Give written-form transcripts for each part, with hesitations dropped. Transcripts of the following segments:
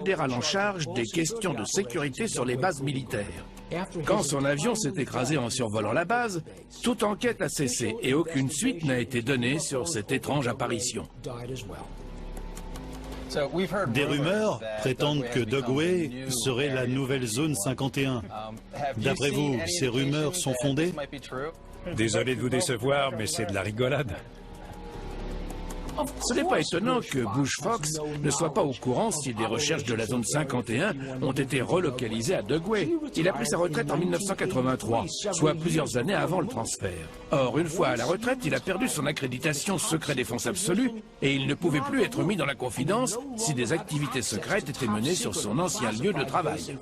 fédéral en charge des questions de sécurité sur les bases militaires. Quand son avion s'est écrasé en survolant la base, toute enquête a cessé et aucune suite n'a été donnée sur cette étrange apparition. Des rumeurs prétendent que Dugway serait la nouvelle zone 51. D'après vous, ces rumeurs sont fondées? Désolé de vous décevoir, mais c'est de la rigolade. Ce n'est pas étonnant que Bush Fox ne soit pas au courant si des recherches de la zone 51 ont été relocalisées à Dugway. Il a pris sa retraite en 1983, soit plusieurs années avant le transfert. Or, une fois à la retraite, il a perdu son accréditation secret défense absolue et il ne pouvait plus être mis dans la confidence si des activités secrètes étaient menées sur son ancien lieu de travail.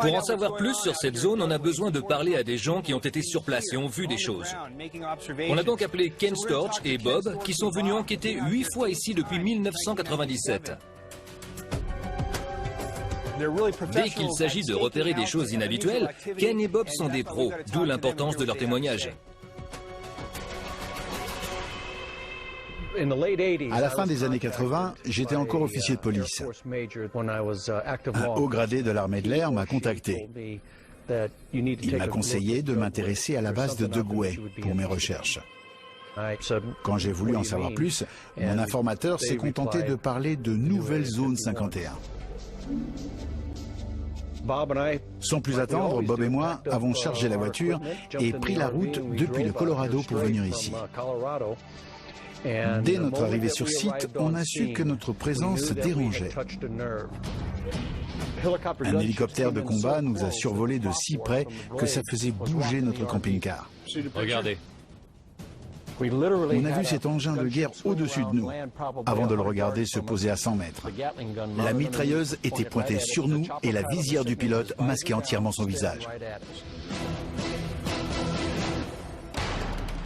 Pour en savoir plus sur cette zone, on a besoin de parler à des gens qui ont été sur place et ont vu des choses. On a donc appelé Ken Storch et Bob, qui sont venus enquêter 8 fois ici depuis 1997. Dès qu'il s'agit de repérer des choses inhabituelles, Ken et Bob sont des pros, d'où l'importance de leur témoignage. À la fin des années 80, j'étais encore officier de police. Un haut gradé de l'armée de l'air m'a contacté. Il m'a conseillé de m'intéresser à la base de Dugway pour mes recherches. Quand j'ai voulu en savoir plus, mon informateur s'est contenté de parler de nouvelle zone 51. Sans plus attendre, Bob et moi avons chargé la voiture et pris la route depuis le Colorado pour venir ici. Dès notre arrivée sur site, on a su que notre présence dérangeait. Un hélicoptère de combat nous a survolé de si près que ça faisait bouger notre camping-car. Regardez. On a vu cet engin de guerre au-dessus de nous, avant de le regarder se poser à 100 mètres. La mitrailleuse était pointée sur nous et la visière du pilote masquait entièrement son visage.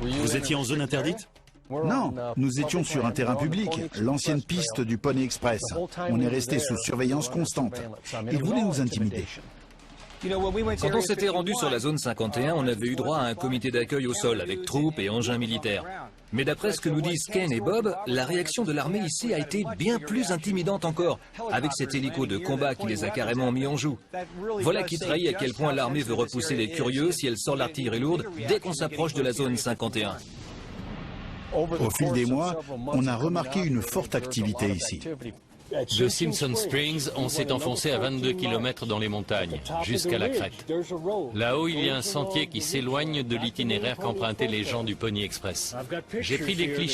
Vous étiez en zone interdite? Non, nous étions sur un terrain public, l'ancienne piste du Pony Express. On est resté sous surveillance constante. Ils voulaient nous intimider. Quand on s'était rendu sur la zone 51, on avait eu droit à un comité d'accueil au sol avec troupes et engins militaires. Mais d'après ce que nous disent Ken et Bob, la réaction de l'armée ici a été bien plus intimidante encore, avec cet hélico de combat qui les a carrément mis en joue. Voilà qui trahit à quel point l'armée veut repousser les curieux si elle sort l'artillerie lourde dès qu'on s'approche de la zone 51. Au fil des mois, on a remarqué une forte activité ici. De Simpson Springs, on s'est enfoncé à 22 km dans les montagnes, jusqu'à la crête. Là-haut, il y a un sentier qui s'éloigne de l'itinéraire qu'empruntaient les gens du Pony Express. J'ai pris des clichés